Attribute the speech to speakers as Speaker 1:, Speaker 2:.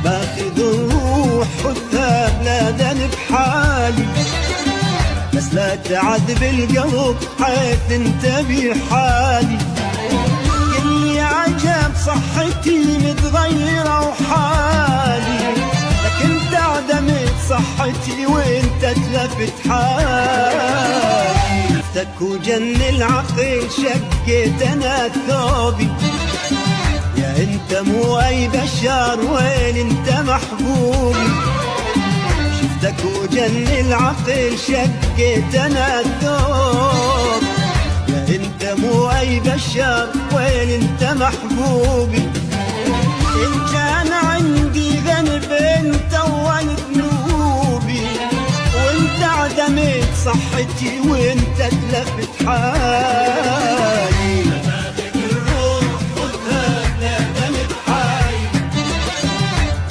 Speaker 1: باخذ الروح والثاب لا ذنب حالي، بس لا تعذب القلب حيث انت بحالي. قلي عجب صحتي متغيرة وحالي، لكن تعدمت صحتي وانت تلفت حالي. شفتك وجن العقل شقيت انا ثوبي، يا انت مو اي بشر وين انت محبوبي. شفتك وجن العقل شقيت انا الثوب، يا انت مو اي بشر وين انت محبوبي. ان كان عندي ذنب انت اول ذنوبي، وانت عدمت صحتي وانت تلفت حالي.